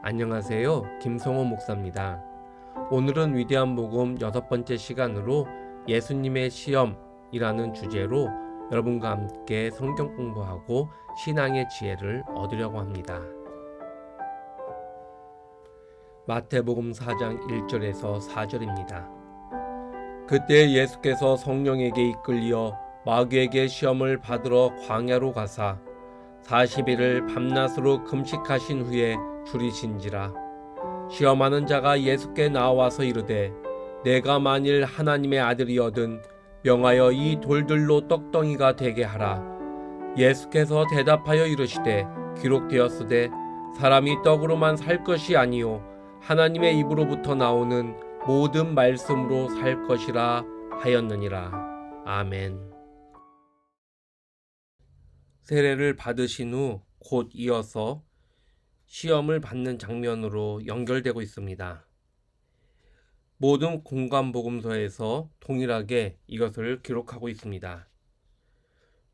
안녕하세요. 김성호 목사입니다. 오늘은 위대한 복음 6번째 시간으로 예수님의 시험이라는 주제로 여러분과 함께 성경 공부하고 신앙의 지혜를 얻으려고 합니다. 마태복음 4장 1절에서 4절입니다. 그때 예수께서 성령에게 이끌려 마귀에게 시험을 받으러 광야로 가사 40일을 밤낮으로 금식하신 후에 줄이신지라. 시험하는 자가 예수께 나와서 이르되 내가 만일 하나님의 아들이거든 명하여 이 돌들로 떡덩이가 되게 하라. 예수께서 대답하여 이르시되 기록되었으되 사람이 떡으로만 살 것이 아니요 하나님의 입으로부터 나오는 모든 말씀으로 살 것이라 하였느니라. 아멘. 세례를 받으신 후 곧 이어서 시험을 받는 장면으로 연결되고 있습니다. 모든 공관복음서에서 동일하게 이것을 기록하고 있습니다.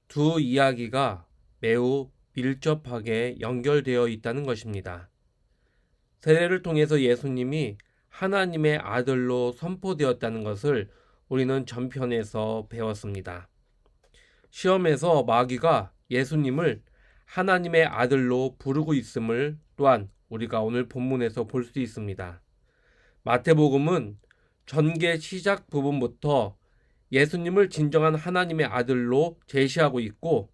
두 이야기가 매우 밀접하게 연결되어 있다는 것입니다. 세례를 통해서 예수님이 하나님의 아들로 선포되었다는 것을 우리는 전편에서 배웠습니다. 시험에서 마귀가 예수님을 하나님의 아들로 부르고 있음을 또한 우리가 오늘 본문에서 볼 수 있습니다. 마태복음은 전개 시작 부분부터 예수님을 진정한 하나님의 아들로 제시하고 있고,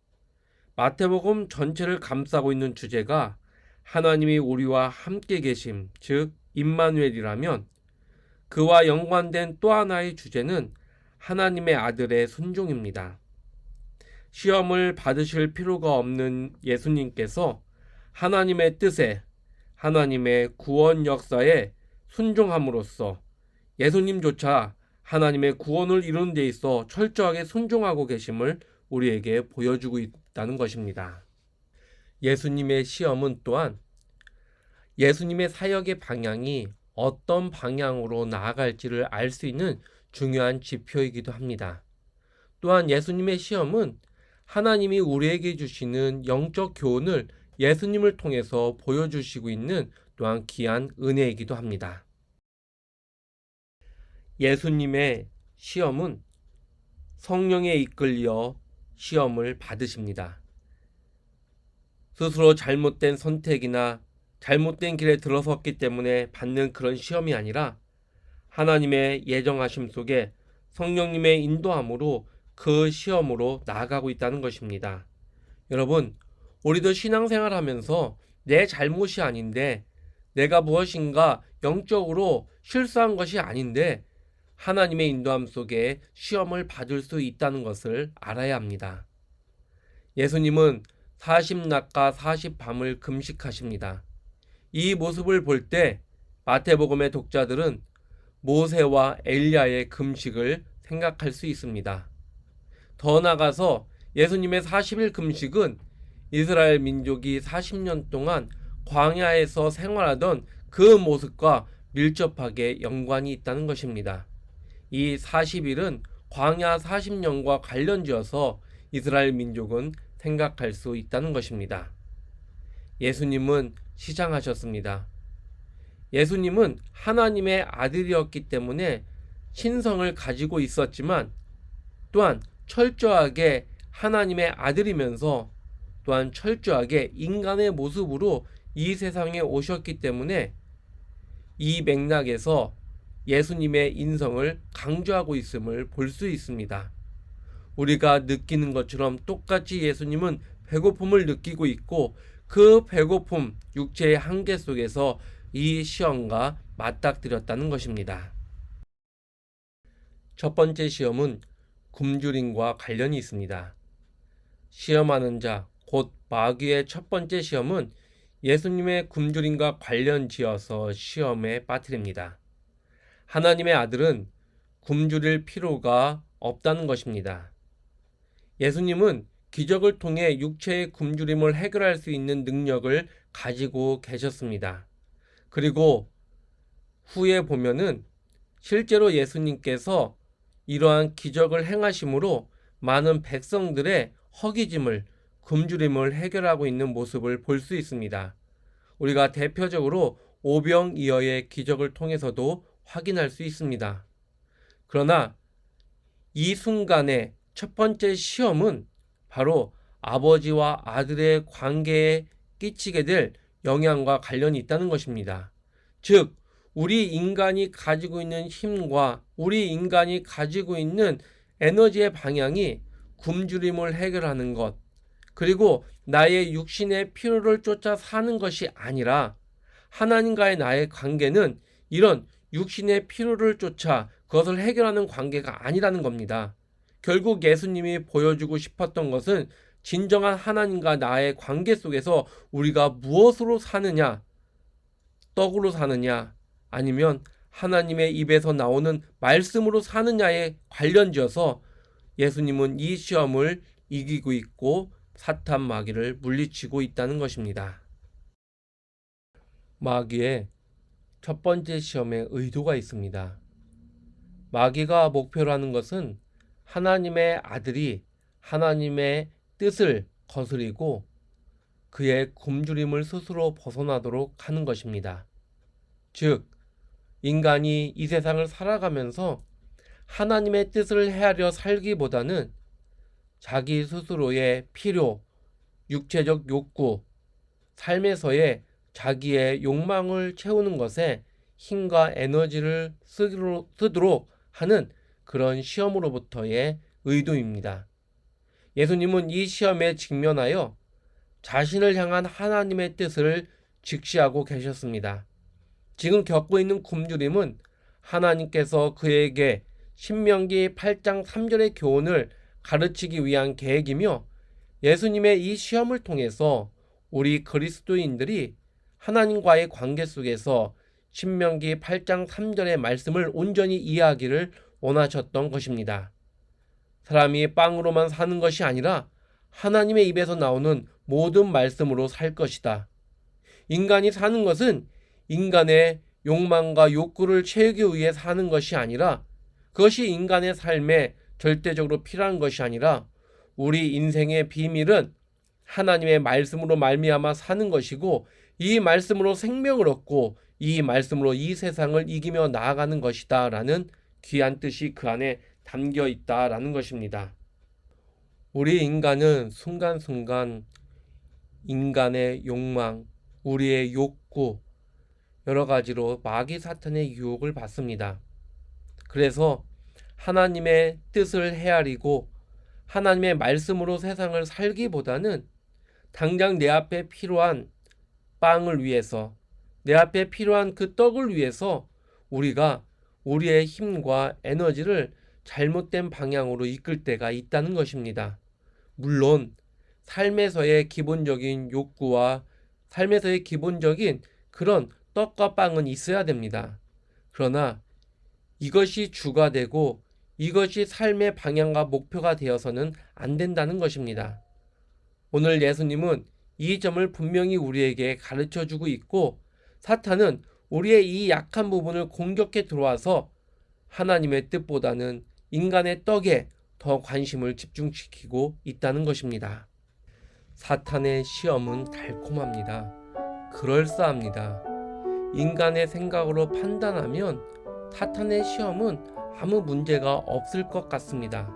마태복음 전체를 감싸고 있는 주제가 하나님이 우리와 함께 계심, 즉 임마누엘이라면 그와 연관된 또 하나의 주제는 하나님의 아들의 순종입니다. 시험을 받으실 필요가 없는 예수님께서 하나님의 뜻에, 하나님의 구원 역사에 순종함으로써 예수님조차 하나님의 구원을 이루는 데 있어 철저하게 순종하고 계심을 우리에게 보여주고 있다는 것입니다. 예수님의 시험은 또한 예수님의 사역의 방향이 어떤 방향으로 나아갈지를 알 수 있는 중요한 지표이기도 합니다. 또한 예수님의 시험은 하나님이 우리에게 주시는 영적 교훈을 예수님을 통해서 보여주시고 있는 또한 귀한 은혜이기도 합니다. 예수님의 시험은 성령에 이끌려 시험을 받으십니다. 스스로 잘못된 선택이나 잘못된 길에 들어섰기 때문에 받는 그런 시험이 아니라 하나님의 예정하심 속에 성령님의 인도함으로 그 시험으로 나아가고 있다는 것입니다. 여러분, 우리도 신앙생활 하면서 내 잘못이 아닌데, 내가 무엇인가 영적으로 실수한 것이 아닌데 하나님의 인도함 속에 시험을 받을 수 있다는 것을 알아야 합니다. 예수님은 40낮과 40밤을 금식하십니다. 이 모습을 볼 때 마태복음의 독자들은 모세와 엘리야의 금식을 생각할 수 있습니다. 더 나아가서 예수님의 40일 금식은 이스라엘 민족이 40년 동안 광야에서 생활하던 그 모습과 밀접하게 연관이 있다는 것입니다. 이 40일은 광야 40년과 관련지어서 이스라엘 민족은 생각할 수 있다는 것입니다. 예수님은 시장하셨습니다. 예수님은 하나님의 아들이었기 때문에 신성을 가지고 있었지만 또한 철저하게 하나님의 아들이면서 또한 철저하게 인간의 모습으로 이 세상에 오셨기 때문에 이 맥락에서 예수님의 인성을 강조하고 있음을 볼 수 있습니다. 우리가 느끼는 것처럼 똑같이 예수님은 배고픔을 느끼고 있고 그 배고픔, 육체의 한계 속에서 이 시험과 맞닥뜨렸다는 것입니다. 첫 번째 시험은 굶주림과 관련이 있습니다. 시험하는 자, 곧 마귀의 첫 번째 시험은 예수님의 굶주림과 관련지어서 시험에 빠뜨립니다. 하나님의 아들은 굶주릴 필요가 없다는 것입니다. 예수님은 기적을 통해 육체의 굶주림을 해결할 수 있는 능력을 가지고 계셨습니다. 그리고 후에 보면은 실제로 예수님께서 이러한 기적을 행하심으로 많은 백성들의 허기짐을, 굶주림을 해결하고 있는 모습을 볼 수 있습니다. 우리가 대표적으로 오병이어의 기적을 통해서도 확인할 수 있습니다. 그러나 이 순간의 첫 번째 시험은 바로 아버지와 아들의 관계에 끼치게 될 영향과 관련이 있다는 것입니다. 즉, 우리 인간이 가지고 있는 힘과 우리 인간이 가지고 있는 에너지의 방향이 굶주림을 해결하는 것, 그리고 나의 육신의 필요를 쫓아 사는 것이 아니라 하나님과의 나의 관계는 이런 육신의 필요를 쫓아 그것을 해결하는 관계가 아니라는 겁니다. 결국 예수님이 보여주고 싶었던 것은 진정한 하나님과 나의 관계 속에서 우리가 무엇으로 사느냐, 떡으로 사느냐, 아니면 하나님의 입에서 나오는 말씀으로 사느냐에 관련지어서 예수님은 이 시험을 이기고 있고 사탄 마귀를 물리치고 있다는 것입니다. 마귀의 첫 번째 시험에 의도가 있습니다. 마귀가 목표로 하는 것은 하나님의 아들이 하나님의 뜻을 거스리고 그의 굶주림을 스스로 벗어나도록 하는 것입니다. 즉, 인간이 이 세상을 살아가면서 하나님의 뜻을 헤아려 살기보다는 자기 스스로의 필요, 육체적 욕구, 삶에서의 자기의 욕망을 채우는 것에 힘과 에너지를 쓰도록 하는 그런 시험으로부터의 의도입니다. 예수님은 이 시험에 직면하여 자신을 향한 하나님의 뜻을 직시하고 계셨습니다. 지금 겪고 있는 굶주림은 하나님께서 그에게 신명기 8장 3절의 교훈을 가르치기 위한 계획이며, 예수님의 이 시험을 통해서 우리 그리스도인들이 하나님과의 관계 속에서 신명기 8장 3절의 말씀을 온전히 이해하기를 원하셨던 것입니다. 사람이 빵으로만 사는 것이 아니라 하나님의 입에서 나오는 모든 말씀으로 살 것이다. 인간이 사는 것은 인간의 욕망과 욕구를 채우기 위해 사는 것이 아니라, 그것이 인간의 삶에 절대적으로 필요한 것이 아니라, 우리 인생의 비밀은 하나님의 말씀으로 말미암아 사는 것이고, 이 말씀으로 생명을 얻고 이 말씀으로 이 세상을 이기며 나아가는 것이다 라는 귀한 뜻이 그 안에 담겨 있다라는 것입니다. 우리 인간은 순간순간 인간의 욕망, 우리의 욕구, 여러 가지로 마귀 사탄의 유혹을 받습니다. 그래서 하나님의 뜻을 헤아리고 하나님의 말씀으로 세상을 살기보다는 당장 내 앞에 필요한 빵을 위해서, 내 앞에 필요한 그 떡을 위해서 우리가 우리의 힘과 에너지를 잘못된 방향으로 이끌 때가 있다는 것입니다. 물론 삶에서의 기본적인 욕구와 삶에서의 기본적인 그런 떡과 빵은 있어야 됩니다. 그러나 이것이 주가 되고 이것이 삶의 방향과 목표가 되어서는 안 된다는 것입니다. 오늘 예수님은 이 점을 분명히 우리에게 가르쳐주고 있고, 사탄은 우리의 이 약한 부분을 공격해 들어와서 하나님의 뜻보다는 인간의 떡에 더 관심을 집중시키고 있다는 것입니다. 사탄의 시험은 달콤합니다. 그럴싸합니다. 인간의 생각으로 판단하면 사탄의 시험은 아무 문제가 없을 것 같습니다.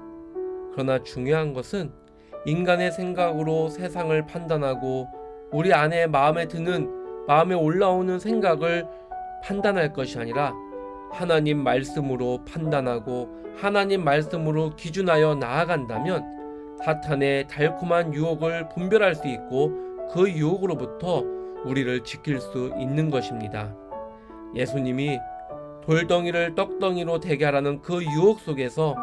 그러나 중요한 것은 인간의 생각으로 세상을 판단하고 우리 안에 마음에 올라오는 생각을 판단할 것이 아니라 하나님 말씀으로 판단하고 하나님 말씀으로 기준하여 나아간다면 사탄의 달콤한 유혹을 분별할 수 있고 그 유혹으로부터 우리를 지킬 수 있는 것입니다. 예수님이 돌덩이를 떡덩이로 되게 하라는 그 유혹 속에서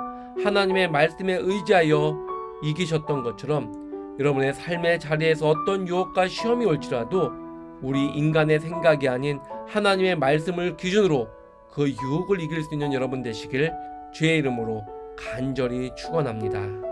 하나님의 말씀에 의지하여 이기셨던 것처럼 여러분의 삶의 자리에서 어떤 유혹과 시험이 올지라도 우리 인간의 생각이 아닌 하나님의 말씀을 기준으로 그 유혹을 이길 수 있는 여러분 되시길 주의 이름으로 간절히 축원합니다.